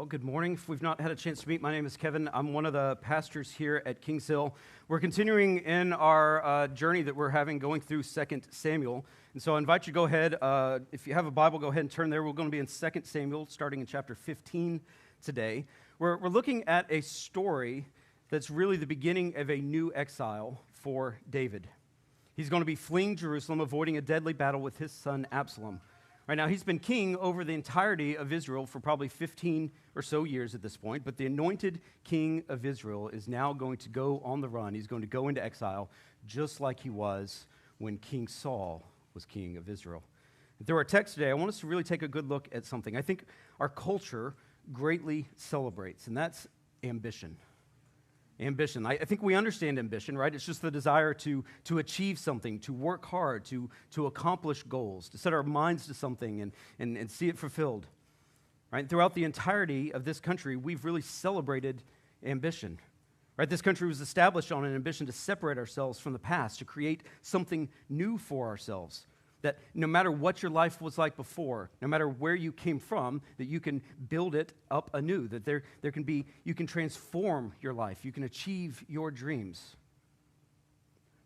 Well, good morning. If we've not had a chance to meet, my name is Kevin. I'm one of the pastors here at Kings Hill. We're continuing in our journey that we're having going through 2 Samuel. And so I invite you to go ahead. If you have a Bible, go ahead and turn there. We're going to be in 2 Samuel, starting in chapter 15 today. We're looking at a story that's really the beginning of a new exile for David. He's going to be fleeing Jerusalem, avoiding a deadly battle with his son Absalom. Right now, he's been king over the entirety of Israel for probably 15 or so years at this point, but the anointed king of Israel is now going to go on the run. He's going to go into exile just like he was when King Saul was king of Israel. And through our text today, I want us to really take a good look at something I think our culture greatly celebrates, and that's ambition. Ambition. I think we understand ambition, right? It's just the desire to achieve something, to work hard, to accomplish goals, to set our minds to something and see it fulfilled. Right? Throughout the entirety of this country, we've really celebrated ambition. Right? This country was established on an ambition to separate ourselves from the past, to create something new for ourselves. That no matter what your life was like before, no matter where you came from, that you can build it up anew, that you can transform your life, you can achieve your dreams.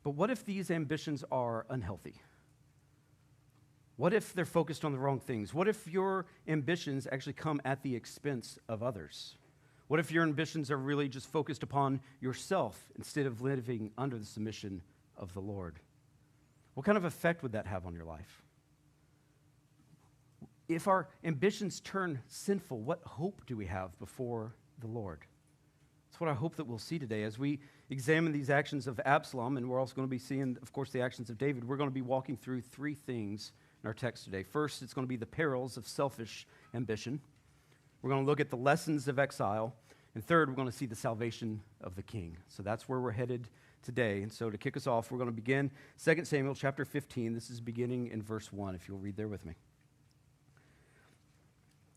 But what if these ambitions are unhealthy? What if they're focused on the wrong things? What if your ambitions actually come at the expense of others? What if your ambitions are really just focused upon yourself instead of living under the submission of the Lord? What kind of effect would that have on your life? If our ambitions turn sinful, what hope do we have before the Lord? That's what I hope that we'll see today as we examine these actions of Absalom, and we're also going to be seeing, of course, the actions of David. We're going to be walking through three things in our text today. First, it's going to be the perils of selfish ambition. We're going to look at the lessons of exile. And third, we're going to see the salvation of the king. So that's where we're headed today. And so to kick us off, we're going to begin 2 Samuel chapter 15. This is beginning in verse 1, if you'll read there with me.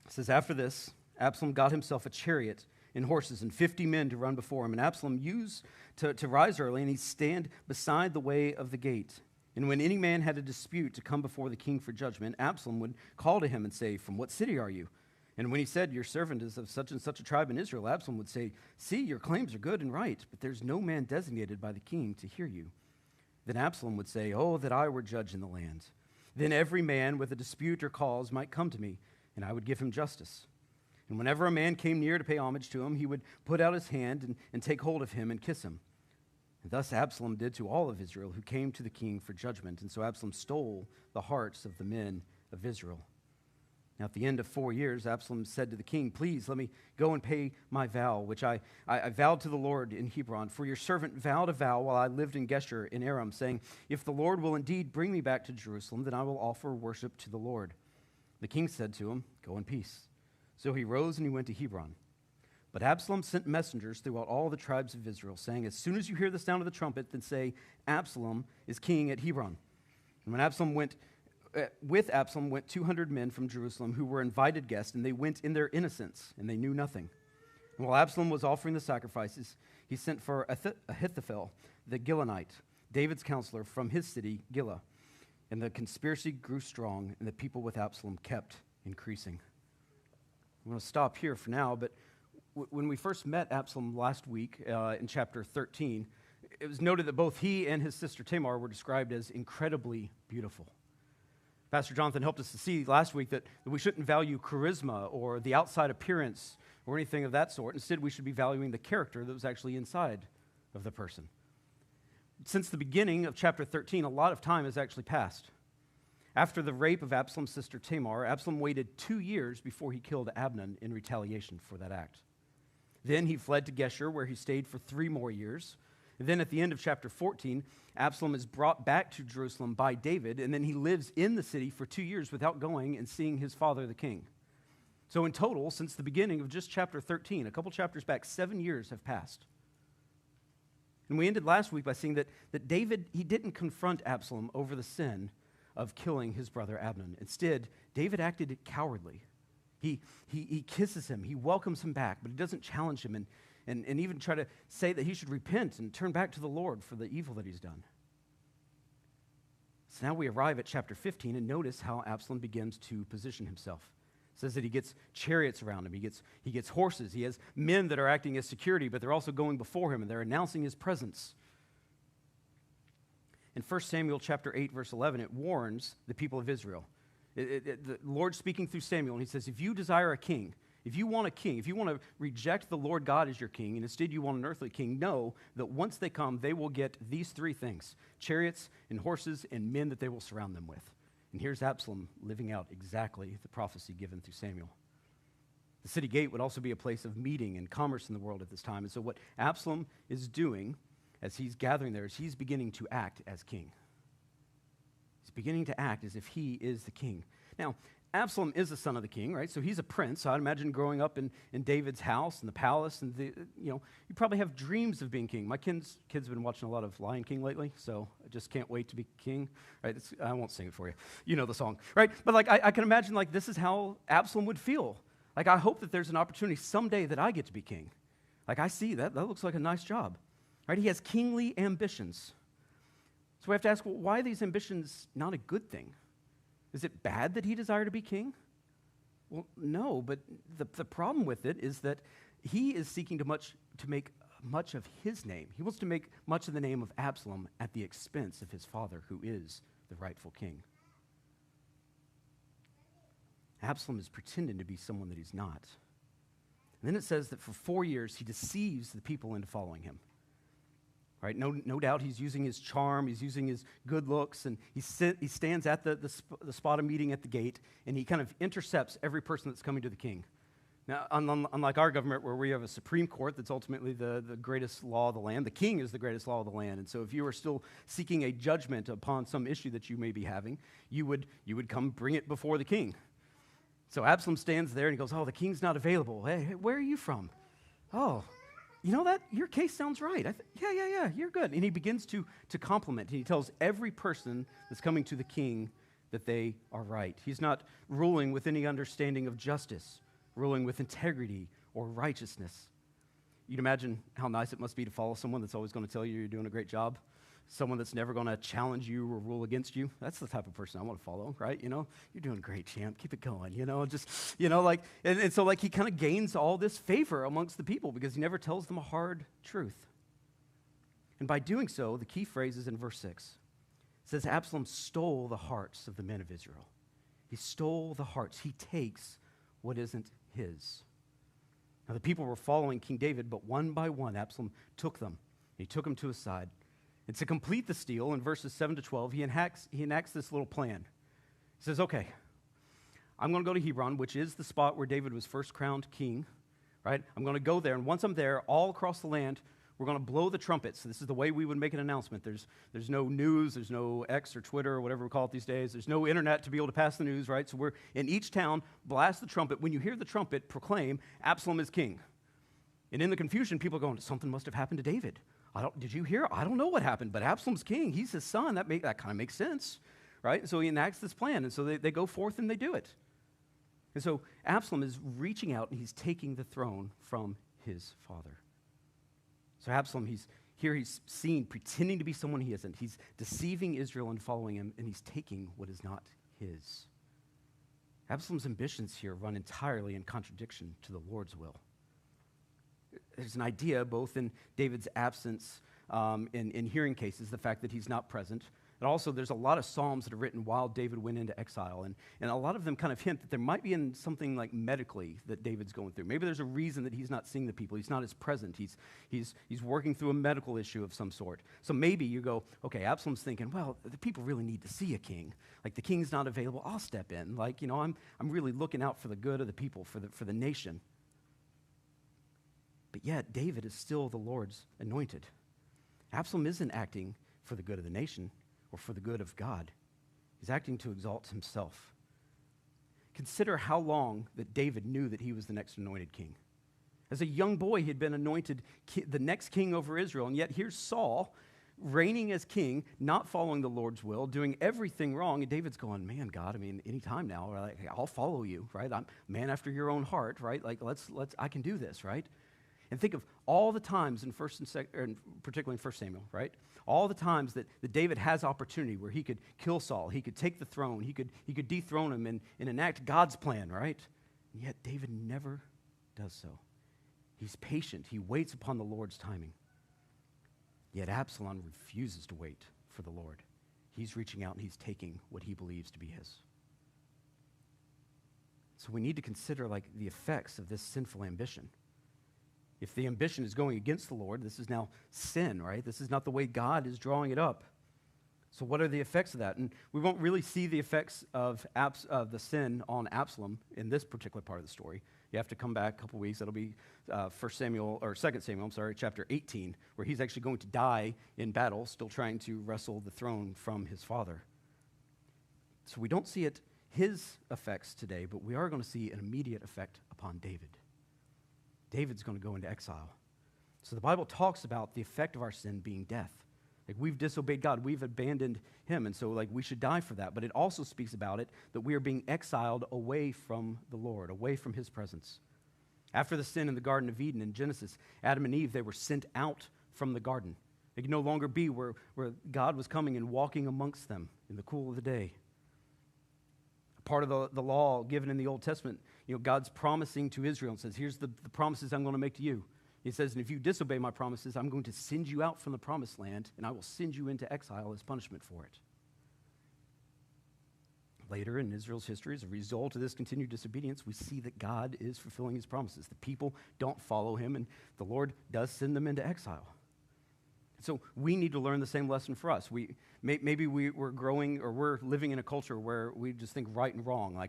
It says, "After this, Absalom got himself a chariot and horses and 50 men to run before him. And Absalom used to rise early, and he'd stand beside the way of the gate. And when any man had a dispute to come before the king for judgment, Absalom would call to him and say, 'From what city are you?' And when he said, 'Your servant is of such and such a tribe in Israel,' Absalom would say, 'See, your claims are good and right, but there's no man designated by the king to hear you.' Then Absalom would say, 'Oh, that I were judge in the land. Then every man with a dispute or cause might come to me, and I would give him justice.' And whenever a man came near to pay homage to him, he would put out his hand and take hold of him and kiss him. And thus Absalom did to all of Israel who came to the king for judgment. And so Absalom stole the hearts of the men of Israel. Now, at the end of 4 years, Absalom said to the king, 'Please let me go and pay my vow, which I vowed to the Lord in Hebron. For your servant vowed a vow while I lived in Geshur in Aram, saying, if the Lord will indeed bring me back to Jerusalem, then I will offer worship to the Lord.' The king said to him, 'Go in peace.' So he rose and he went to Hebron. But Absalom sent messengers throughout all the tribes of Israel, saying, 'As soon as you hear the sound of the trumpet, then say, Absalom is king at Hebron.' And when with Absalom went 200 men from Jerusalem who were invited guests, and they went in their innocence, and they knew nothing. And while Absalom was offering the sacrifices, he sent for Ahithophel, the Gilonite, David's counselor, from his city, Gilah. And the conspiracy grew strong, and the people with Absalom kept increasing." I'm going to stop here for now, but when we first met Absalom last week in chapter 13, it was noted that both he and his sister Tamar were described as incredibly beautiful. Pastor Jonathan helped us to see last week that we shouldn't value charisma or the outside appearance or anything of that sort. Instead, we should be valuing the character that was actually inside of the person. Since the beginning of chapter 13, a lot of time has actually passed. After the rape of Absalom's sister Tamar, Absalom waited 2 years before he killed Amnon in retaliation for that act. Then he fled to Geshur, where he stayed for 3 more years. And then at the end of chapter 14, Absalom is brought back to Jerusalem by David, and then he lives in the city for 2 years without going and seeing his father, the king. So in total, since the beginning of just chapter 13, a couple chapters back, 7 years have passed. And we ended last week by seeing that David, he didn't confront Absalom over the sin of killing his brother Amnon. Instead, David acted cowardly. He kisses him, he welcomes him back, but he doesn't challenge him and even try to say that he should repent and turn back to the Lord for the evil that he's done. So now we arrive at chapter 15 and notice how Absalom begins to position himself. It says that he gets chariots around him. He gets horses. He has men that are acting as security, but they're also going before him, and they're announcing his presence. In 1 Samuel chapter 8, verse 11, it warns the people of Israel. The Lord speaking through Samuel, and he says, if you desire a king, if you want a king, if you want to reject the Lord God as your king, and instead you want an earthly king, know that once they come, they will get these three things: chariots and horses and men that they will surround them with. And here's Absalom living out exactly the prophecy given through Samuel. The city gate would also be a place of meeting and commerce in the world at this time. And so what Absalom is doing as he's gathering there is he's beginning to act as king. He's beginning to act as if he is the king. Now, Absalom is the son of the king, right? So he's a prince. So I'd imagine growing up in David's house and the palace, and you probably have dreams of being king. My kids have been watching a lot of Lion King lately, so I just can't wait to be king. Right? I won't sing it for you. You know the song, right? But like I can imagine like this is how Absalom would feel. Like I hope that there's an opportunity someday that I get to be king. Like I see that looks like a nice job, right? He has kingly ambitions. So we have to ask, well, why are these ambitions not a good thing? Is it bad that he desired to be king? Well, no, but the problem with it is that he is seeking to make much of his name. He wants to make much of the name of Absalom at the expense of his father, who is the rightful king. Absalom is pretending to be someone that he's not. And then it says that for 4 years he deceives the people into following him. Right? No doubt he's using his charm, he's using his good looks, and he stands at the spot of meeting at the gate, and he kind of intercepts every person that's coming to the king. Now, unlike our government where we have a Supreme Court that's ultimately the greatest law of the land, the king is the greatest law of the land. And so if you are still seeking a judgment upon some issue that you may be having, you would come bring it before the king. So Absalom stands there and he goes, oh, the king's not available. Hey, where are you from? Oh, you know that? Your case sounds right. Yeah, you're good. And he begins to compliment. He tells every person that's coming to the king that they are right. He's not ruling with any understanding of justice, ruling with integrity or righteousness. You'd imagine how nice it must be to follow someone that's always going to tell you you're doing a great job. Someone that's never going to challenge you or rule against you. That's the type of person I want to follow, right? You know, you're doing great, champ. Keep it going, and so he kind of gains all this favor amongst the people because he never tells them a hard truth. And by doing so, the key phrase is in verse 6. It says, Absalom stole the hearts of the men of Israel. He stole the hearts. He takes what isn't his. Now, the people were following King David, but one by one, Absalom took them. He took them to his side. And to complete the steal, in verses 7 to 12, he enacts this little plan. He says, okay, I'm going to go to Hebron, which is the spot where David was first crowned king, right? I'm going to go there, and once I'm there, all across the land, we're going to blow the trumpets. So this is the way we would make an announcement. There's no news, there's no X or Twitter or whatever we call it these days. There's no internet to be able to pass the news, right? So we're in each town, blast the trumpet. When you hear the trumpet, proclaim, Absalom is king. And in the confusion, people are going, something must have happened to David. Did you hear? I don't know what happened, but Absalom's king. He's his son. That kind of makes sense, right? So he enacts this plan, and so they go forth and they do it. And so Absalom is reaching out, and he's taking the throne from his father. So Absalom, he's seen pretending to be someone he isn't. He's deceiving Israel and following him, and he's taking what is not his. Absalom's ambitions here run entirely in contradiction to the Lord's will. There's an idea both in David's absence in hearing cases, the fact that he's not present, and also there's a lot of Psalms that are written while David went into exile, and a lot of them kind of hint that there might be in something like medically that David's going through. Maybe there's a reason that he's not seeing the people. He's not as present. He's working through a medical issue of some sort. So maybe you go, okay, Absalom's thinking, well, the people really need to see a king. Like the king's not available, I'll step in. Like, I'm really looking out for the good of the people, for the nation. But yet, David is still the Lord's anointed. Absalom isn't acting for the good of the nation or for the good of God. He's acting to exalt himself. Consider how long that David knew that he was the next anointed king. As a young boy, he had been anointed the next king over Israel, and yet here's Saul reigning as king, not following the Lord's will, doing everything wrong, and David's going, man, God, any time now, like, I'll follow you, right? I'm man after your own heart, right? Like, I can do this, right? And think of all the times in particularly in 1 Samuel, right? All the times that David has opportunity where he could kill Saul, he could take the throne, he could dethrone him and enact God's plan, right? And yet David never does so. He's patient. He waits upon the Lord's timing. Yet Absalom refuses to wait for the Lord. He's reaching out and he's taking what he believes to be his. So we need to consider the effects of this sinful ambition. If the ambition is going against the Lord, this is now sin, right? This is not the way God is drawing it up. So what are the effects of that? And we won't really see the effects of the sin on Absalom in this particular part of the story. You have to come back a couple weeks. That'll be 2 Samuel, chapter 18, where he's actually going to die in battle, still trying to wrestle the throne from his father. So we don't see his effects today, but we are going to see an immediate effect upon David. David's going to go into exile. So the Bible talks about the effect of our sin being death. We've disobeyed God. We've abandoned him. And so we should die for that. But it also speaks about it that we are being exiled away from the Lord, away from his presence. After the sin in the Garden of Eden in Genesis, Adam and Eve, they were sent out from the garden. They could no longer be where God was coming and walking amongst them in the cool of the day. Part of the law given in the Old Testament, God's promising to Israel and says, here's the promises I'm going to make to you. He says, and if you disobey my promises, I'm going to send you out from the promised land, and I will send you into exile as punishment for it. Later in Israel's history, as a result of this continued disobedience, we see that God is fulfilling his promises. The people don't follow him, and the Lord does send them into exile. So we need to learn the same lesson for us. Maybe we're growing, or we're living in a culture where we just think right and wrong. I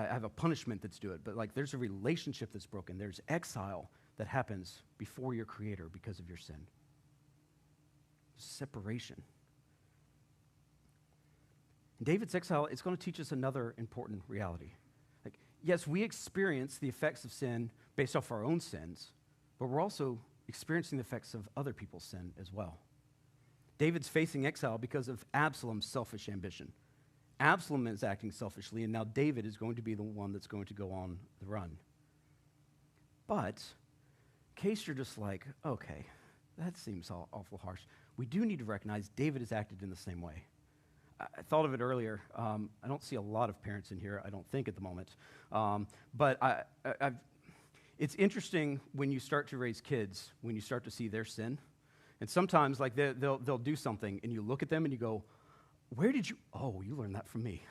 have a punishment that's due it, but there's a relationship that's broken. There's exile that happens before your Creator because of your sin. Separation. In David's exile, it's going to teach us another important reality. Yes, we experience the effects of sin based off our own sins, but we're also experiencing the effects of other people's sin as well. David's facing exile because of Absalom's selfish ambition. Absalom is acting selfishly, and now David is going to be the one that's going to go on the run. But in case you're just okay, that seems awful harsh, we do need to recognize David has acted in the same way. I thought of it earlier. I don't see a lot of parents in here, I don't think, at the moment. But it's interesting when you start to raise kids, when you start to see their sin. And sometimes they'll do something, and you look at them and you go, where did you, you learned that from me.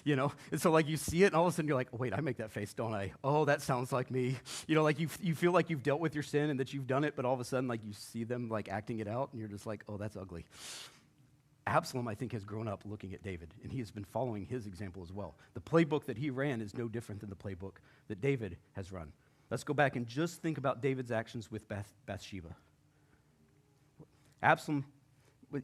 And so you see it, and all of a sudden you're like, wait, I make that face, don't I? Oh, that sounds like me. You feel like you've dealt with your sin and that you've done it, but all of a sudden you see them acting it out, and you're just oh, that's ugly. Absalom, I think, has grown up looking at David, and he has been following his example as well. The playbook that he ran is no different than the playbook that David has run. Let's go back and just think about David's actions with Bathsheba. Absalom,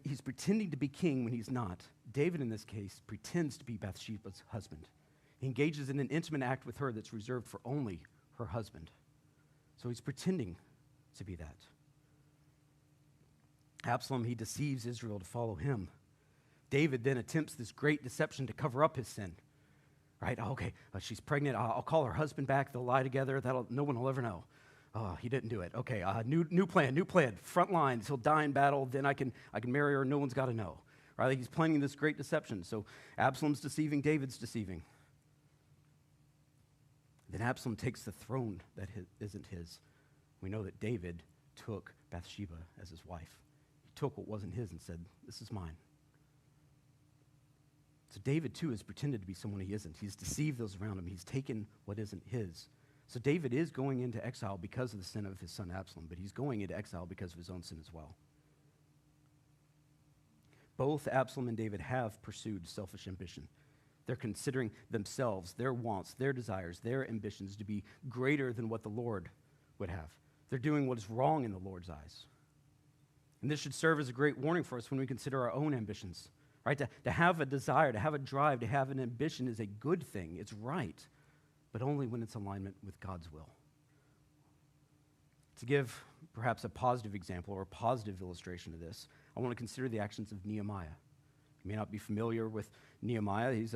he's pretending to be king when he's not. David, in this case, pretends to be Bathsheba's husband. He engages in an intimate act with her that's reserved for only her husband. So he's pretending to be that. Absalom, he deceives Israel to follow him. David then attempts this great deception to cover up his sin. Right? Okay, she's pregnant. I'll call her husband back. They'll lie together. No one will ever know. Oh, he didn't do it. Okay, new plan. Front lines. He'll die in battle. Then I can marry her. No one's got to know. Right? He's planning this great deception. So Absalom's deceiving. David's deceiving. Then Absalom takes the throne that isn't his. We know that David took Bathsheba as his wife. He took what wasn't his and said, "This is mine." So David, too, has pretended to be someone he isn't. He's deceived those around him. He's taken what isn't his. So David is going into exile because of the sin of his son Absalom, but he's going into exile because of his own sin as well. Both Absalom and David have pursued selfish ambition. They're considering themselves, their wants, their desires, their ambitions to be greater than what the Lord would have. They're doing what is wrong in the Lord's eyes. And this should serve as a great warning for us when we consider our own ambitions. Right? To have a desire, to have a drive, to have an ambition is a good thing. It's right, but only when it's in alignment with God's will. To give perhaps a positive example or a positive illustration of this, I want to consider the actions of Nehemiah. You may not be familiar with Nehemiah. He's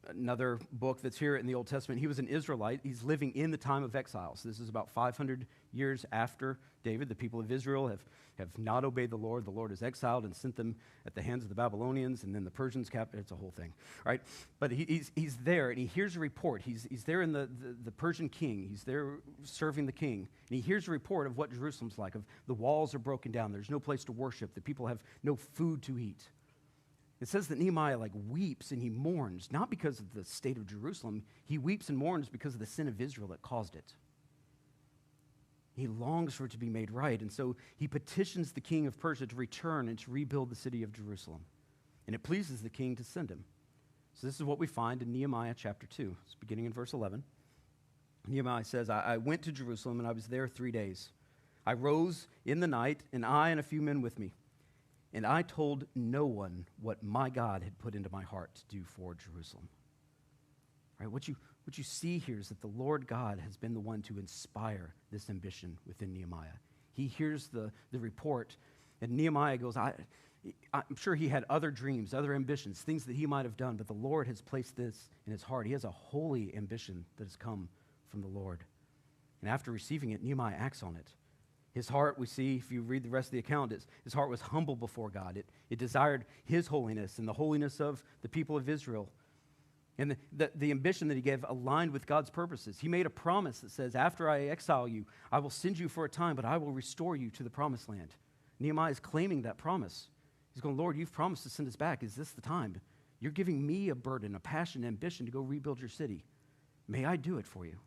another book that's here in the Old Testament. He was an Israelite. He's living in the time of exile. So this is about 500 years after David. The people of Israel have not obeyed the Lord. The Lord has exiled and sent them at the hands of the Babylonians, and then the Persians captured. It's a whole thing, right? But he's there, and he hears a report. He's there in the Persian king. He's there serving the king, and he hears a report of what Jerusalem's like, of the walls are broken down. There's no place to worship. The people have no food to eat. It says that Nehemiah weeps and he mourns, not because of the state of Jerusalem. He weeps and mourns because of the sin of Israel that caused it. He longs for it to be made right, and so he petitions the king of Persia to return and to rebuild the city of Jerusalem. And it pleases the king to send him. So this is what we find in Nehemiah chapter 2. It's beginning in verse 11. Nehemiah says, I went to Jerusalem and I was there 3 days. I rose in the night, and I and a few men with me. And I told no one what my God had put into my heart to do for Jerusalem. Right? What you see here is that the Lord God has been the one to inspire this ambition within Nehemiah. He hears the report, and Nehemiah goes, I'm sure he had other dreams, other ambitions, things that he might have done, but the Lord has placed this in his heart. He has a holy ambition that has come from the Lord. And after receiving it, Nehemiah acts on it. His heart, we see, if you read the rest of the account, his heart was humble before God. It desired his holiness and the holiness of the people of Israel. And the ambition that he gave aligned with God's purposes. He made a promise that says, after I exile you, I will send you for a time, but I will restore you to the promised land. Nehemiah is claiming that promise. He's going, Lord, you've promised to send us back. Is this the time? You're giving me a burden, a passion, ambition to go rebuild your city. May I do it for you?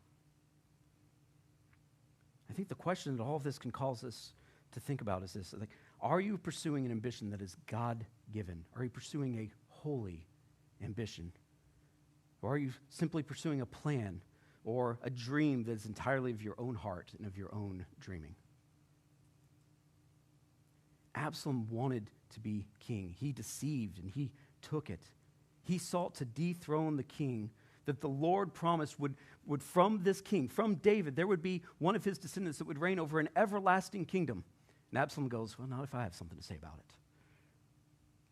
I think the question that all of this can cause us to think about is this. Are you pursuing an ambition that is God-given? Are you pursuing a holy ambition? Or are you simply pursuing a plan or a dream that is entirely of your own heart and of your own dreaming? Absalom wanted to be king. He deceived and he took it. He sought to dethrone the king that the Lord promised would from this king, from David, there would be one of his descendants that would reign over an everlasting kingdom. And Absalom goes, well, not if I have something to say about it.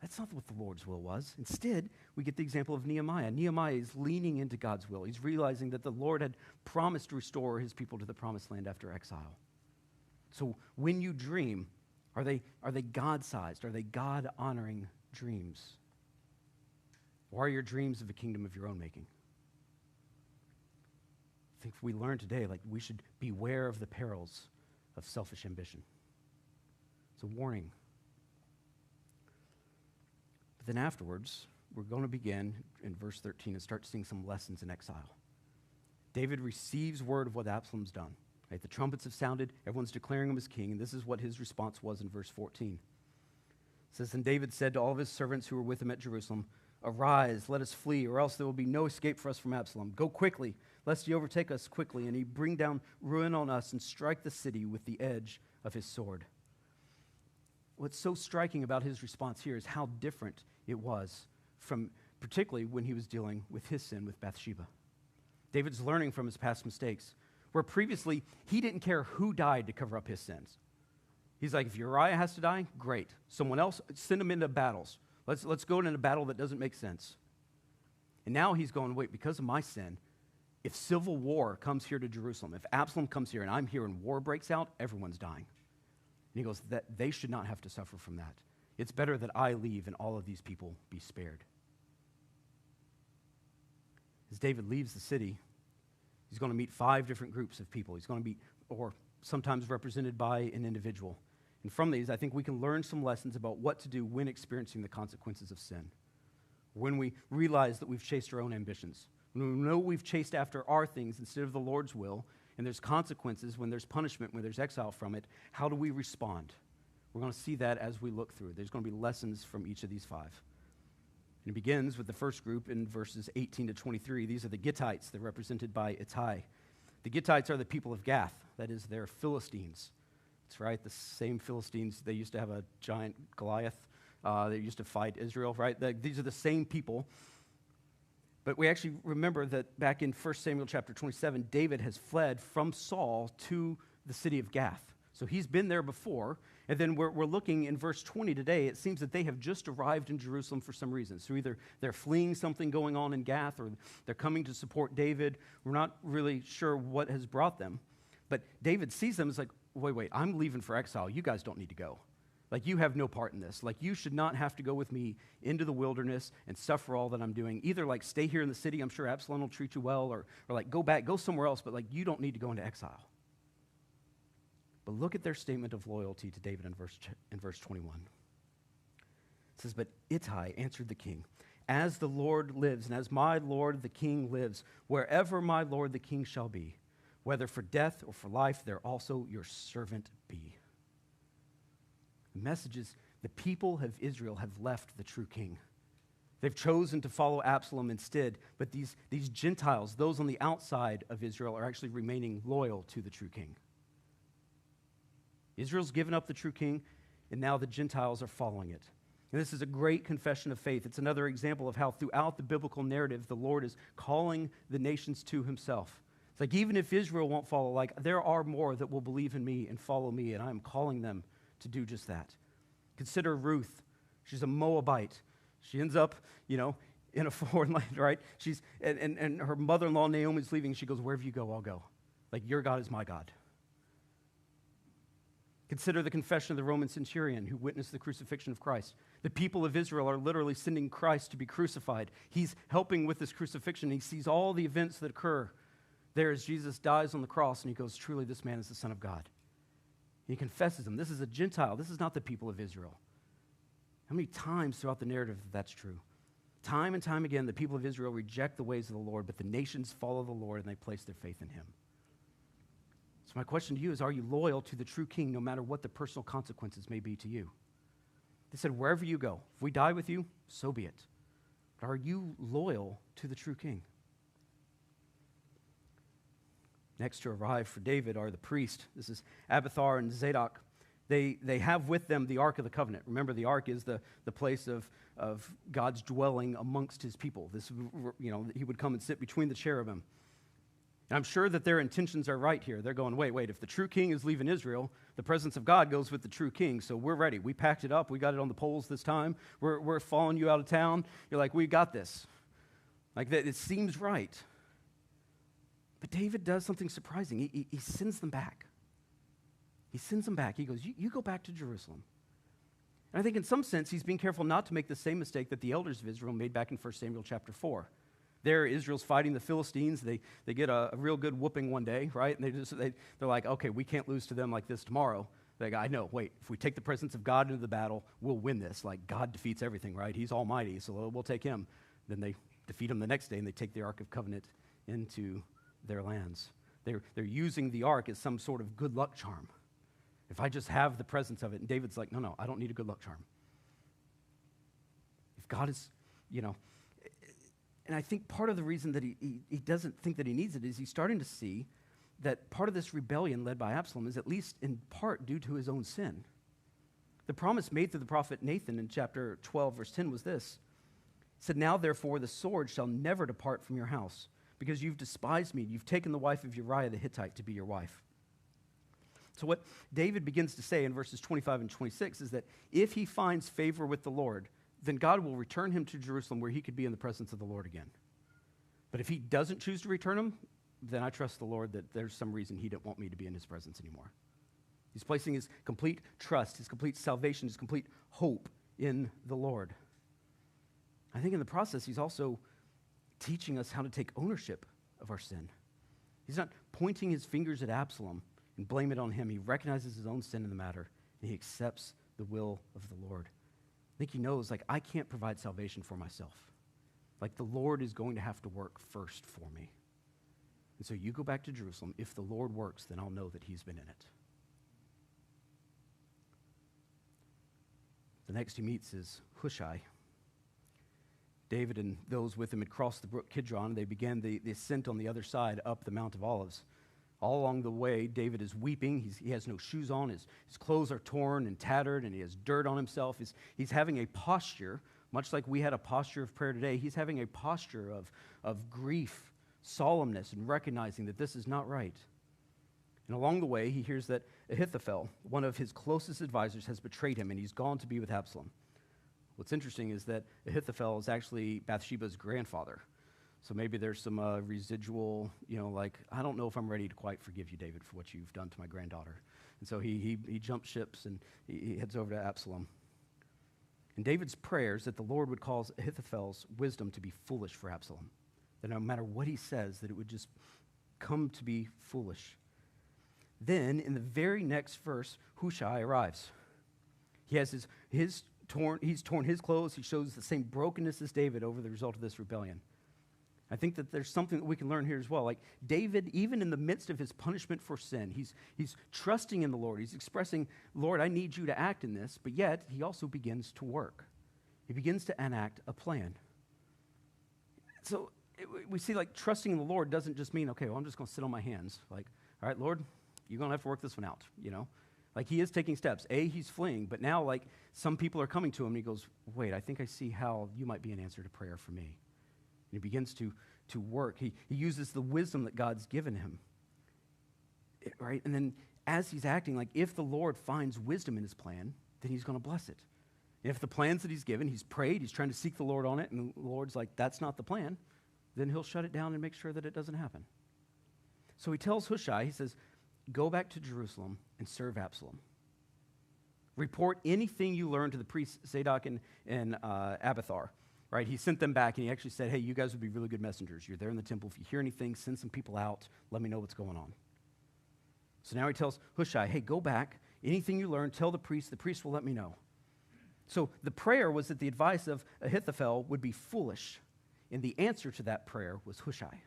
That's not what the Lord's will was. Instead, we get the example of Nehemiah. Nehemiah is leaning into God's will. He's realizing that the Lord had promised to restore his people to the promised land after exile. So when you dream, are they God-sized? Are they God-honoring dreams? Or are your dreams of a kingdom of your own making? I think we learned today, we should beware of the perils of selfish ambition. It's a warning. But then afterwards, we're going to begin in verse 13 and start seeing some lessons in exile. David receives word of what Absalom's done. Right? The trumpets have sounded, everyone's declaring him as king, and this is what his response was in verse 14. It says, and David said to all of his servants who were with him at Jerusalem, arise, let us flee, or else there will be no escape for us from Absalom. Go quickly, lest he overtake us quickly, and he bring down ruin on us and strike the city with the edge of his sword. What's so striking about his response here is how different it was from particularly when he was dealing with his sin with Bathsheba. David's learning from his past mistakes, where previously he didn't care who died to cover up his sins. He's like, if Uriah has to die, great. Someone else, send him into battles. Let's go into a battle that doesn't make sense. And now he's going, wait, because of my sin, if civil war comes here to Jerusalem, if Absalom comes here and I'm here and war breaks out, everyone's dying. And he goes, that they should not have to suffer from that. It's better that I leave and all of these people be spared. As David leaves the city, he's going to meet 5 different groups of people. He's going to meet, or sometimes represented by an individual. And from these, I think we can learn some lessons about what to do when experiencing the consequences of sin. When we realize that we've chased our own ambitions. When we know we've chased after our things instead of the Lord's will, and there's consequences, when there's punishment, when there's exile from it, how do we respond? We're going to see that as we look through. There's going to be lessons from each of these 5. And it begins with the first group in verses 18 to 23. These are the Gittites. They're represented by Ittai. The Gittites are the people of Gath. That is, they're Philistines. That's right, the same Philistines. They used to have a giant Goliath. They used to fight Israel, right? These are the same people. But we actually remember that back in 1 Samuel chapter 27, David has fled from Saul to the city of Gath. So he's been there before. And then we're looking in verse 20 today. It seems that they have just arrived in Jerusalem for some reason. So either they're fleeing something going on in Gath, or they're coming to support David. We're not really sure what has brought them. But David sees them as like, wait, I'm leaving for exile. You guys don't need to go. Like, you have no part in this. Like, you should not have to go with me into the wilderness and suffer all that I'm doing. Either, like, stay here in the city. I'm sure Absalom will treat you well. Or like, go back, go somewhere else. But, like, you don't need to go into exile. But look at their statement of loyalty to David in verse 21. It says, "But Ittai answered the king, 'As the Lord lives, and as my lord the king lives, wherever my lord the king shall be, whether for death or for life, there also your servant be.'" The message is the people of Israel have left the true king. They've chosen to follow Absalom instead, but these Gentiles, those on the outside of Israel, are actually remaining loyal to the true king. Israel's given up the true king, and now the Gentiles are following it. And this is a great confession of faith. It's another example of how throughout the biblical narrative, the Lord is calling the nations to himself. It's like, even if Israel won't follow, like, there are more that will believe in me and follow me, and I'm calling them to do just that. Consider Ruth. She's a Moabite. She ends up, in a foreign land, right? And her mother-in-law Naomi's leaving. She goes, "Wherever you go, I'll go. Like, your God is my God." Consider the confession of the Roman centurion who witnessed the crucifixion of Christ. The people of Israel are literally sending Christ to be crucified. He's helping with this crucifixion. He sees all the events that occur there as Jesus dies on the cross, and he goes, "Truly, this man is the Son of God." He confesses him. This is a Gentile. This is not the people of Israel. How many times throughout the narrative that's true? Time and time again, the people of Israel reject the ways of the Lord, but the nations follow the Lord, and they place their faith in him. So my question to you is, are you loyal to the true king no matter what the personal consequences may be to you? They said, wherever you go, if we die with you, so be it. But are you loyal to the true king? Next to arrive for David are the priest. This is Abiathar and Zadok. They have with them the Ark of the Covenant. Remember, the Ark is the place of God's dwelling amongst his people. This, he would come and sit between the cherubim. And I'm sure that their intentions are right here. They're going, wait, if the true king is leaving Israel, the presence of God goes with the true king, so we're ready. We packed it up. We got it on the poles this time. We're following you out of town. You're like, we got this. Like that, it seems right. But David does something surprising. He sends them back. He sends them back. He goes, you go back to Jerusalem. And I think in some sense, he's being careful not to make the same mistake that the elders of Israel made back in 1 Samuel chapter 4. There, Israel's fighting the Philistines. They get a real good whooping one day, right? And they're like, okay, we can't lose to them like this tomorrow. They go, I know, wait, if we take the presence of God into the battle, we'll win this. Like, God defeats everything, right? He's almighty, so we'll take him. Then they defeat him the next day, and they take the Ark of Covenant into their lands. They're using the Ark as some sort of good luck charm. If I just have the presence of it, and David's like, no, I don't need a good luck charm. If God is, and I think part of the reason that he doesn't think that he needs it is he's starting to see that part of this rebellion led by Absalom is at least in part due to his own sin. The promise made through the prophet Nathan in chapter 12, verse 10 was this. It said, "Now therefore the sword shall never depart from your house, because you've despised me. You've taken the wife of Uriah the Hittite to be your wife." So what David begins to say in verses 25 and 26 is that if he finds favor with the Lord, then God will return him to Jerusalem where he could be in the presence of the Lord again. But if he doesn't choose to return him, then I trust the Lord that there's some reason he didn't want me to be in his presence anymore. He's placing his complete trust, his complete salvation, his complete hope in the Lord. I think in the process, he's also teaching us how to take ownership of our sin. He's not pointing his fingers at Absalom and blame it on him. He recognizes his own sin in the matter, and he accepts the will of the Lord. I think he knows, I can't provide salvation for myself. The Lord is going to have to work first for me. And so you go back to Jerusalem. If the Lord works, then I'll know that he's been in it. The next he meets is Hushai. David and those with him had crossed the brook Kidron. They began the ascent on the other side up the Mount of Olives. All along the way, David is weeping. He has no shoes on. His clothes are torn and tattered, and he has dirt on himself. He's having a posture, much like we had a posture of prayer today. He's having a posture of grief, solemnness, and recognizing that this is not right. And along the way, he hears that Ahithophel, one of his closest advisors, has betrayed him, and he's gone to be with Absalom. What's interesting is that Ahithophel is actually Bathsheba's grandfather. So maybe there's some residual, like, I don't know if I'm ready to quite forgive you, David, for what you've done to my granddaughter. And so he jumps ships and he heads over to Absalom. And David's prayers that the Lord would cause Ahithophel's wisdom to be foolish for Absalom. That no matter what he says, that it would just come to be foolish. Then, in the very next verse, Hushai arrives. He has he's torn his clothes. He shows the same brokenness as David over the result of this rebellion. I think that there's something that we can learn here as well. Like David, even in the midst of his punishment for sin, he's trusting in the Lord. He's expressing, Lord, I need you to act in this. But yet, he also begins to work. He begins to enact a plan. So we see like trusting in the Lord doesn't just mean, okay, well, I'm just going to sit on my hands. Like, all right, Lord, you're going to have to work this one out, Like he is taking steps. He's fleeing, but now like some people are coming to him and he goes, wait, I think I see how you might be an answer to prayer for me. And he begins to work. He uses the wisdom that God's given him. Right? And then as he's acting, like if the Lord finds wisdom in his plan, then he's going to bless it. And if the plans that he's given, he's prayed, he's trying to seek the Lord on it, and the Lord's like, that's not the plan, then he'll shut it down and make sure that it doesn't happen. So he tells Hushai, he says, go back to Jerusalem and serve Absalom. Report anything you learn to the priests Zadok and Abiathar. Right? He sent them back, and he actually said, hey, you guys would be really good messengers. You're there in the temple. If you hear anything, send some people out. Let me know what's going on. So now he tells Hushai, hey, go back. Anything you learn, tell the priest. The priest will let me know. So the prayer was that the advice of Ahithophel would be foolish, and the answer to that prayer was Hushai.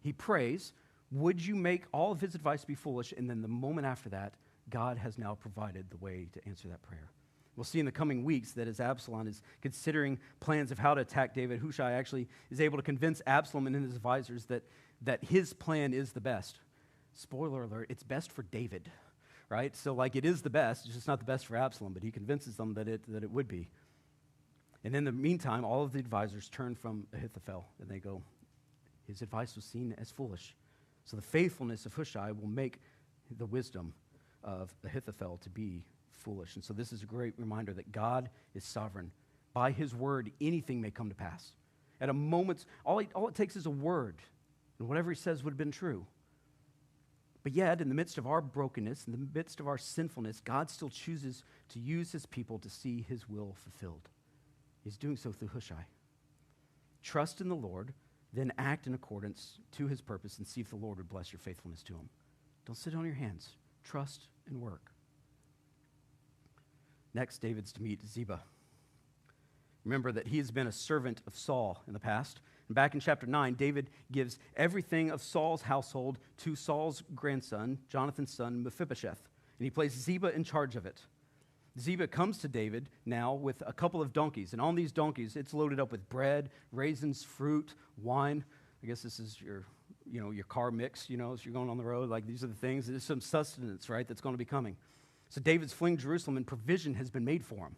He prays, would you make all of his advice be foolish? And then the moment after that, God has now provided the way to answer that prayer. We'll see in the coming weeks that as Absalom is considering plans of how to attack David, Hushai actually is able to convince Absalom and his advisors that his plan is the best. Spoiler alert, it's best for David, right? So like it is the best, it's just not the best for Absalom, but he convinces them that it would be. And in the meantime, all of the advisors turn from Ahithophel, and they go, his advice was seen as foolish. So the faithfulness of Hushai will make the wisdom of Ahithophel to be foolish. And so this is a great reminder that God is sovereign. By his word, anything may come to pass. At a moment, all it takes is a word, and whatever he says would have been true. But yet, in the midst of our brokenness, in the midst of our sinfulness, God still chooses to use his people to see his will fulfilled. He's doing so through Hushai. Trust in the Lord, then act in accordance to his purpose and see if the Lord would bless your faithfulness to him. Don't sit on your hands. Trust and work. Next, David's to meet Ziba. Remember that he has been a servant of Saul in the past. And back in chapter 9, David gives everything of Saul's household to Saul's grandson, Jonathan's son, Mephibosheth. And he places Ziba in charge of it. Ziba comes to David now with a couple of donkeys. And on these donkeys, it's loaded up with bread, raisins, fruit, wine. I guess this is your car mix, as you're going on the road. Like these are the things. There's some sustenance, right, that's going to be coming. So David's fleeing Jerusalem, and provision has been made for him.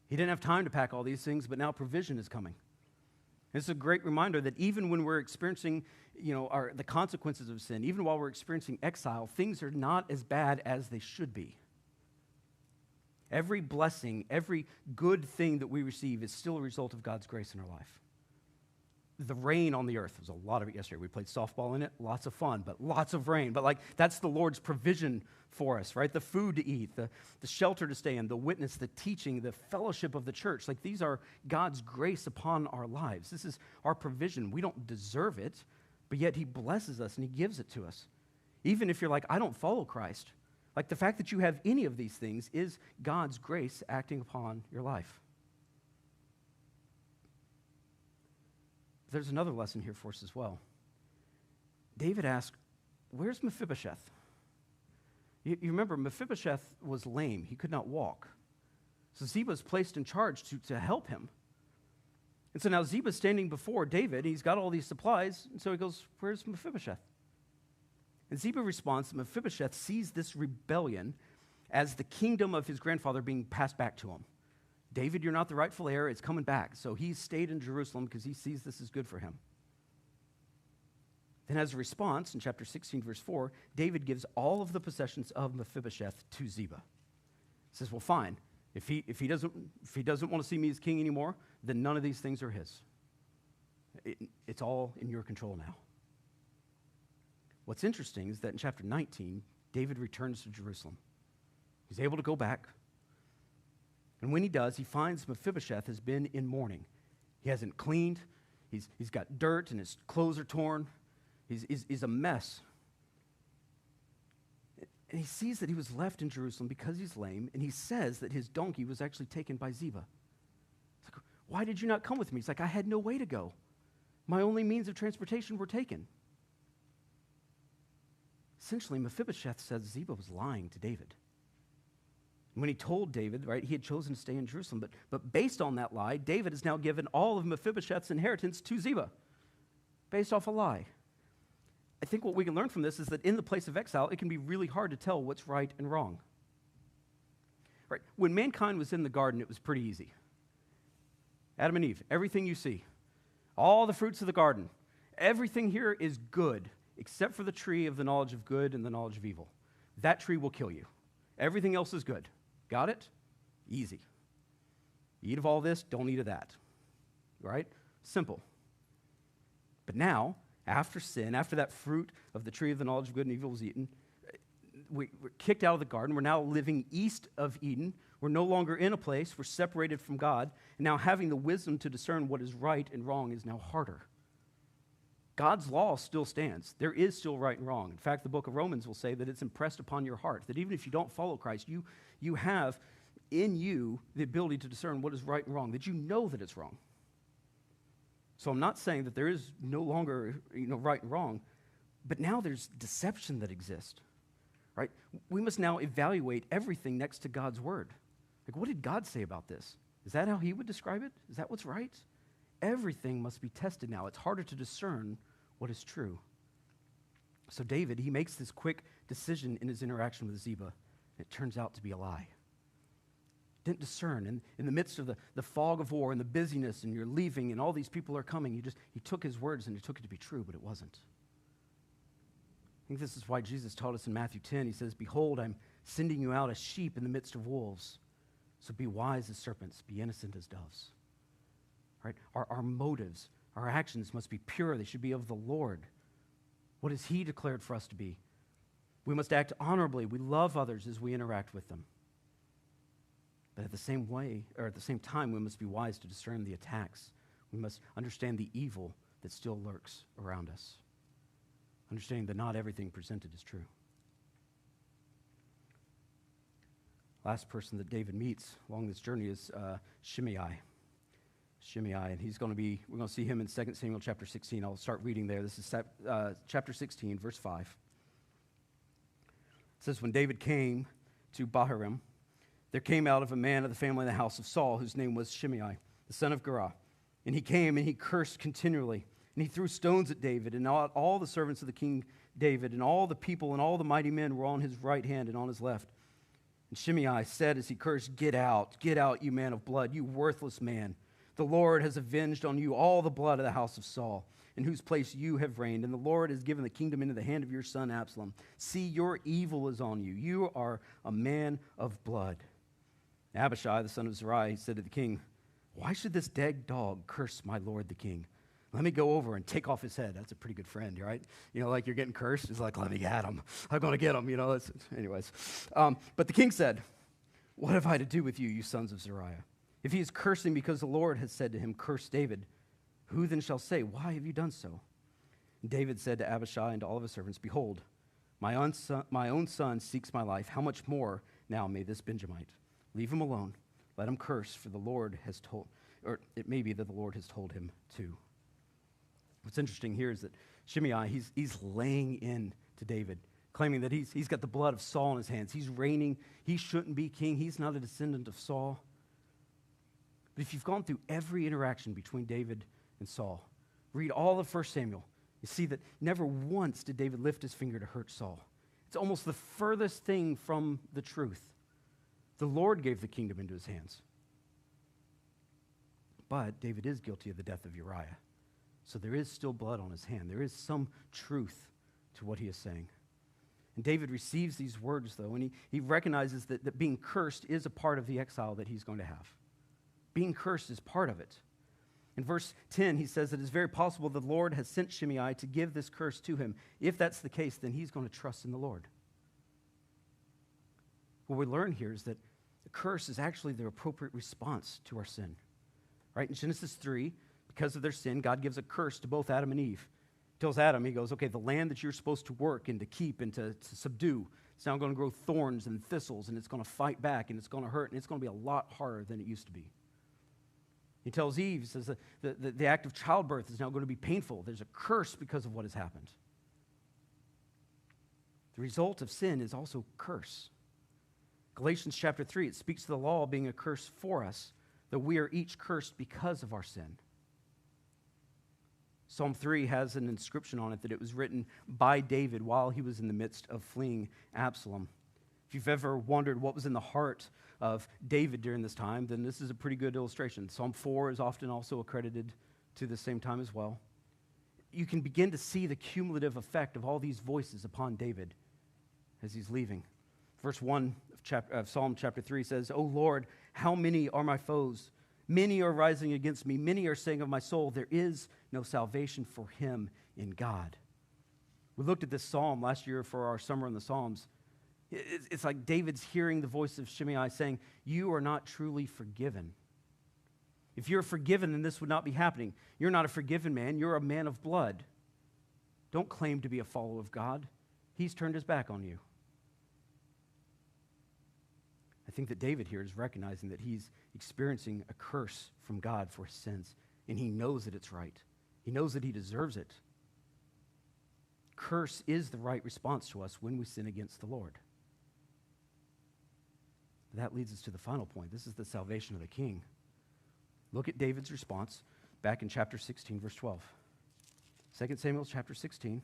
He didn't have time to pack all these things, but now provision is coming. It's a great reminder that even when we're experiencing, the consequences of sin, even while we're experiencing exile, things are not as bad as they should be. Every blessing, every good thing that we receive is still a result of God's grace in our life. The rain on the earth, there was a lot of it yesterday. We played softball in it, lots of fun, but lots of rain. But that's the Lord's provision for us, right? The food to eat, the shelter to stay in, the witness, the teaching, the fellowship of the church. These are God's grace upon our lives. This is our provision. We don't deserve it, but yet he blesses us and he gives it to us. Even if you're like, I don't follow Christ. The fact that you have any of these things is God's grace acting upon your life. There's another lesson here for us as well. David asked, where's Mephibosheth? You remember, Mephibosheth was lame. He could not walk. So Ziba is placed in charge to help him. And so now Ziba's standing before David. He's got all these supplies. And so he goes, where's Mephibosheth? And Ziba responds that Mephibosheth sees this rebellion as the kingdom of his grandfather being passed back to him. David, you're not the rightful heir. It's coming back. So he stayed in Jerusalem because he sees this is good for him. Then as a response, in chapter 16, verse 4, David gives all of the possessions of Mephibosheth to Ziba. He says, well, fine. If he doesn't want to see me as king anymore, then none of these things are his. It's all in your control now. What's interesting is that in chapter 19, David returns to Jerusalem. He's able to go back. And when he does, he finds Mephibosheth has been in mourning. He hasn't cleaned. He's got dirt and his clothes are torn. He's a mess. And he sees that he was left in Jerusalem because he's lame, and he says that his donkey was actually taken by Ziba. It's like, why did you not come with me? He's like, I had no way to go. My only means of transportation were taken. Essentially, Mephibosheth says Ziba was lying to David. And when he told David, right, he had chosen to stay in Jerusalem, but based on that lie, David has now given all of Mephibosheth's inheritance to Ziba, based off a lie. I think what we can learn from this is that in the place of exile, it can be really hard to tell what's right and wrong. Right? When mankind was in the garden, it was pretty easy. Adam and Eve, everything you see, all the fruits of the garden, everything here is good, except for the tree of the knowledge of good and the knowledge of evil. That tree will kill you. Everything else is good. Got it? Easy. Eat of all this, don't eat of that. Right? Simple. But now, after sin, after that fruit of the tree of the knowledge of good and evil was eaten, we're kicked out of the garden. We're now living east of Eden. We're no longer in a place. We're separated from God. And now having the wisdom to discern what is right and wrong is now harder. God's law still stands. There is still right and wrong. In fact, the book of Romans will say that it's impressed upon your heart, that even if you don't follow Christ, you have in you the ability to discern what is right and wrong, that you know that it's wrong. So I'm not saying that there is no longer right and wrong, but now there's deception that exists, right? We must now evaluate everything next to God's word. Like, what did God say about this? Is that how he would describe it? Is that what's right? Everything must be tested now. It's harder to discern what is true. So David, he makes this quick decision in his interaction with Ziba. It turns out to be a lie. Didn't discern. In the midst of the fog of war and the busyness and you're leaving and all these people are coming, he took his words and he took it to be true, but it wasn't. I think this is why Jesus taught us in Matthew 10. He says, behold, I'm sending you out as sheep in the midst of wolves. So be wise as serpents, be innocent as doves. Right? Our motives, our actions must be pure. They should be of the Lord. What has he declared for us to be? We must act honorably. We love others as we interact with them. But at the same time, we must be wise to discern the attacks. We must understand the evil that still lurks around us. Understanding that not everything presented is true. Last person that David meets along this journey is Shimei, and we're going to see him in 2 Samuel chapter 16. I'll start reading there. This is chapter 16, verse 5. It says, when David came to Bahurim, there came out of a man of the family of the house of Saul, whose name was Shimei, the son of Gera. And he came and he cursed continually. And he threw stones at David, and all the servants of the king David, and all the people and all the mighty men were on his right hand and on his left. And Shimei said as he cursed, get out, you man of blood, you worthless man. The Lord has avenged on you all the blood of the house of Saul, in whose place you have reigned, and the Lord has given the kingdom into the hand of your son Absalom. See, your evil is on you. You are a man of blood. Abishai, the son of Zeruiah, he said to the king, why should this dead dog curse my lord the king? Let me go over and take off his head. That's a pretty good friend, right? Like you're getting cursed. It's like, let me get him. I'm going to get him, anyways. But the king said, what have I to do with you, you sons of Zeruiah? If he is cursing because the Lord has said to him, curse David, who then shall say, why have you done so? And David said to Abishai and to all of his servants, behold, my own son seeks my life. How much more now may this Benjamite? Leave him alone. Let him curse, for the Lord has told, or it may be that the Lord has told him to. What's interesting here is that Shimei, he's laying in to David, claiming that he's got the blood of Saul in his hands. He's reigning. He shouldn't be king. He's not a descendant of Saul. But if you've gone through every interaction between David and Saul, read all of 1 Samuel, you see that never once did David lift his finger to hurt Saul. It's almost the furthest thing from the truth. The Lord gave the kingdom into his hands. But David is guilty of the death of Uriah. So there is still blood on his hand. There is some truth to what he is saying. And David receives these words, though, and he recognizes that being cursed is a part of the exile that he's going to have. Being cursed is part of it. In verse 10, he says that it's very possible the Lord has sent Shimei to give this curse to him. If that's the case, then he's going to trust in the Lord. What we learn here is that the curse is actually the appropriate response to our sin. Right? In Genesis 3, because of their sin, God gives a curse to both Adam and Eve. He tells Adam, he goes, okay, the land that you're supposed to work and to keep and to subdue, it's now going to grow thorns and thistles, and it's going to fight back, and it's going to hurt, and it's going to be a lot harder than it used to be. He tells Eve, he says the act of childbirth is now going to be painful. There's a curse because of what has happened. The result of sin is also curse. Galatians chapter 3, it speaks to the law being a curse for us, that we are each cursed because of our sin. Psalm 3 has an inscription on it that it was written by David while he was in the midst of fleeing Absalom. If you've ever wondered what was in the heart of David during this time, then this is a pretty good illustration. Psalm 4 is often also accredited to the same time as well. You can begin to see the cumulative effect of all these voices upon David as he's leaving. Verse 1 of Psalm chapter 3 says, "O Lord, how many are my foes? Many are rising against me. Many are saying of my soul, there is no salvation for him in God." We looked at this psalm last year for our Summer in the Psalms. It's like David's hearing the voice of Shimei saying, you are not truly forgiven. If you're forgiven, then this would not be happening. You're not a forgiven man. You're a man of blood. Don't claim to be a follower of God. He's turned his back on you. I think that David here is recognizing that he's experiencing a curse from God for his sins, and he knows that it's right. He knows that he deserves it. Curse is the right response to us when we sin against the Lord. That leads us to the final point. This is the salvation of the king. Look at David's response back in chapter 16, verse 12. 2 Samuel chapter 16,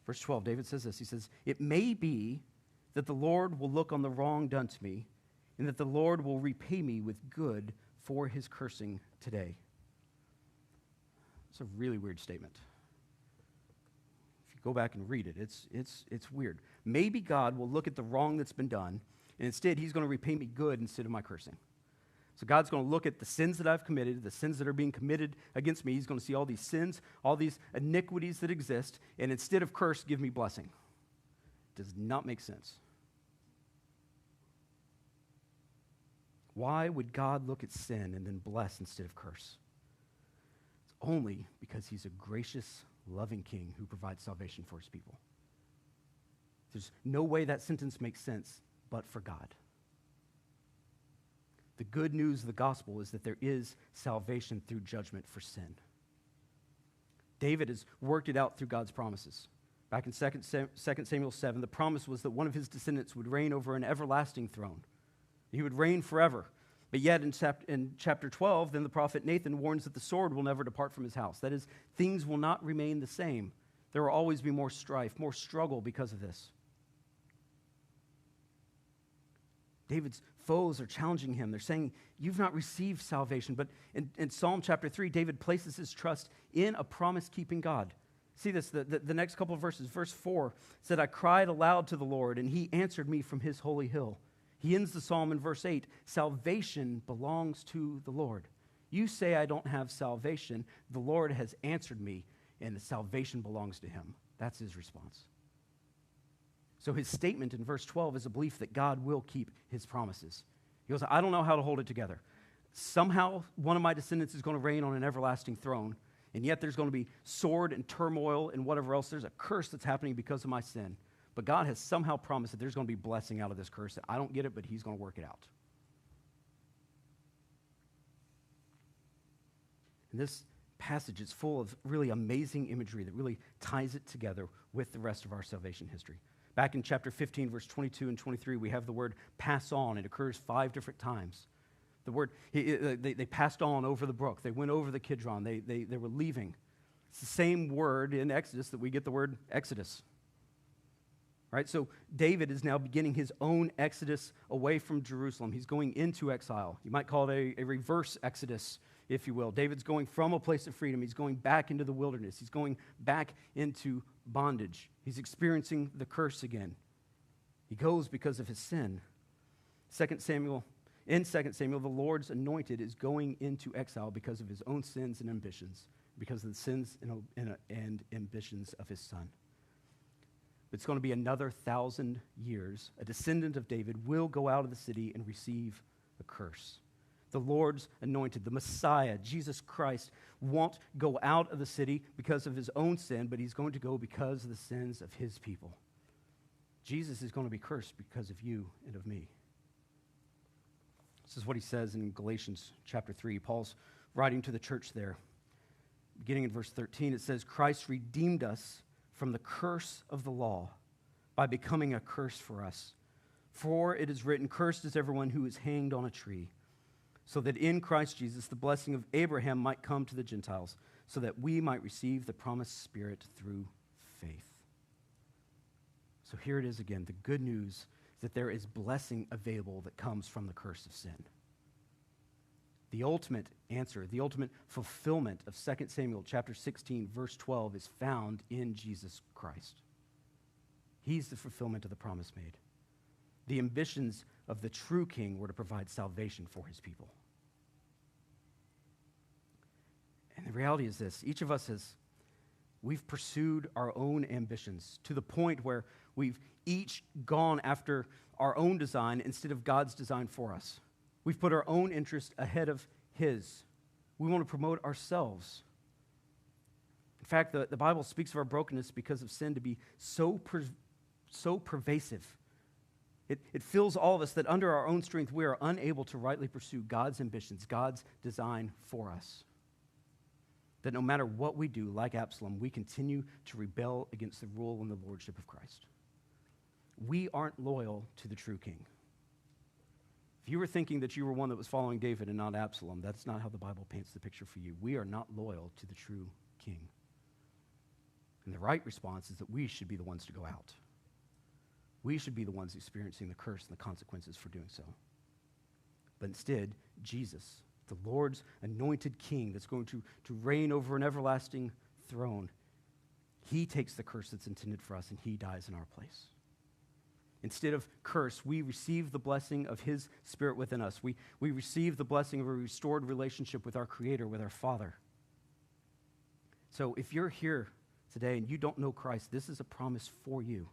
verse 12, David says this. He says, "It may be that the Lord will look on the wrong done to me, and that the Lord will repay me with good for his cursing today." It's a really weird statement. If you go back and read it, it's weird. Maybe God will look at the wrong that's been done, and instead he's going to repay me good instead of my cursing. So God's going to look at the sins that I've committed, the sins that are being committed against me. He's going to see all these sins, all these iniquities that exist, and instead of curse, give me blessing. Does not make sense. Why would God look at sin and then bless instead of curse? It's only because he's a gracious, loving king who provides salvation for his people. There's no way that sentence makes sense but for God. The good news of the gospel is that there is salvation through judgment for sin. David has worked it out through God's promises. Back in 2 Samuel 7, the promise was that one of his descendants would reign over an everlasting throne. He would reign forever. But yet in chapter 12, then the prophet Nathan warns that the sword will never depart from his house. That is, things will not remain the same. There will always be more strife, more struggle because of this. David's foes are challenging him. They're saying, you've not received salvation. But in Psalm chapter 3, David places his trust in a promise-keeping God. See this, the next couple of verses. Verse 4 said, "I cried aloud to the Lord, and he answered me from his holy hill." He ends the psalm in verse 8, "Salvation belongs to the Lord." You say I don't have salvation. The Lord has answered me, and the salvation belongs to him. That's his response. So his statement in verse 12 is a belief that God will keep his promises. He goes, I don't know how to hold it together. Somehow one of my descendants is going to reign on an everlasting throne, and yet there's going to be sword and turmoil and whatever else. There's a curse that's happening because of my sin. But God has somehow promised that there's going to be blessing out of this curse. I don't get it, but he's going to work it out. And this passage is full of really amazing imagery that really ties it together with the rest of our salvation history. Back in chapter 15, verse 22 and 23, we have the word pass on. It occurs 5 different times. The word, they passed on over the brook. They went over the Kidron. They were leaving. It's the same word in Exodus that we get the word Exodus. Right? So David is now beginning his own exodus away from Jerusalem. He's going into exile. You might call it a reverse exodus if you will. David's going from a place of freedom. He's going back into the wilderness. He's going back into bondage. He's experiencing the curse again. He goes because of his sin. In 2 Samuel, the Lord's anointed is going into exile because of his own sins and ambitions, because of the sins and ambitions of his son. It's going to be another 1,000 years. A descendant of David will go out of the city and receive a curse. The Lord's anointed, the Messiah, Jesus Christ, won't go out of the city because of his own sin, but he's going to go because of the sins of his people. Jesus is going to be cursed because of you and of me. This is what he says in Galatians chapter 3. Paul's writing to the church there. Beginning in verse 13, it says, Christ redeemed us from the curse of the law by becoming a curse for us. For it is written, cursed is everyone who is hanged on a tree, so that in Christ Jesus the blessing of Abraham might come to the Gentiles, so that we might receive the promised Spirit through faith. So here it is again, the good news that there is blessing available that comes from the curse of sin. The ultimate answer, the ultimate fulfillment of 2 Samuel chapter 16, verse 12 is found in Jesus Christ. He's the fulfillment of the promise made. The ambitions of the true king were to provide salvation for his people. And the reality is this, each of us we've pursued our own ambitions to the point where we've each gone after our own design instead of God's design for us. We've put our own interest ahead of his. We want to promote ourselves. In fact, the Bible speaks of our brokenness because of sin to be so pervasive. It fills all of us that under our own strength we are unable to rightly pursue God's ambitions, God's design for us. That no matter what we do, like Absalom, we continue to rebel against the rule and the lordship of Christ. We aren't loyal to the true king. If you were thinking that you were one that was following David and not Absalom, that's not how the Bible paints the picture for you. We are not loyal to the true king. And the right response is that we should be the ones to go out. We should be the ones experiencing the curse and the consequences for doing so. But instead, Jesus, the Lord's anointed king that's going to reign over an everlasting throne, he takes the curse that's intended for us and he dies in our place. Instead of curse, we receive the blessing of his Spirit within us. We receive the blessing of a restored relationship with our Creator, with our Father. So if you're here today and you don't know Christ, this is a promise for you.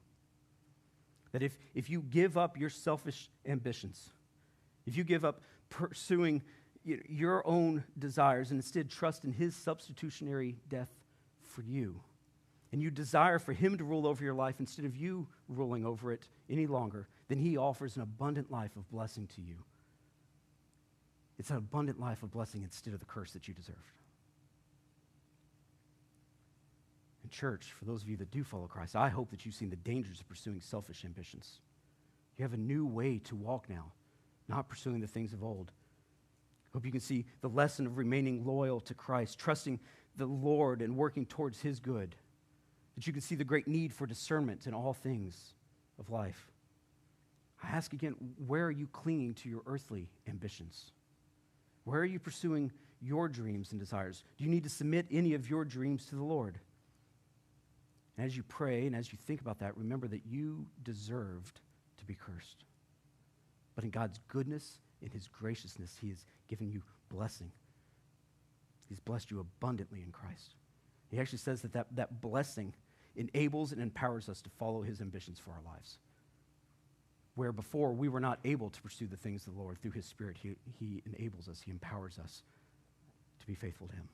That if you give up your selfish ambitions, if you give up pursuing your own desires and instead trust in his substitutionary death for you, and you desire for him to rule over your life instead of you ruling over it any longer, then he offers an abundant life of blessing to you. It's an abundant life of blessing instead of the curse that you deserved. In church, for those of you that do follow Christ, I hope that you've seen the dangers of pursuing selfish ambitions. You have a new way to walk now, not pursuing the things of old. Hope you can see the lesson of remaining loyal to Christ, trusting the Lord and working towards his good. That you can see the great need for discernment in all things of life. I ask again, where are you clinging to your earthly ambitions? Where are you pursuing your dreams and desires? Do you need to submit any of your dreams to the Lord? And as you pray and as you think about that, remember that you deserved to be cursed. But in God's goodness, in his graciousness, he has given you blessing. He's blessed you abundantly in Christ. He actually says that blessing enables and empowers us to follow his ambitions for our lives. Where before we were not able to pursue the things of the Lord, through his Spirit, he enables us, he empowers us to be faithful to him.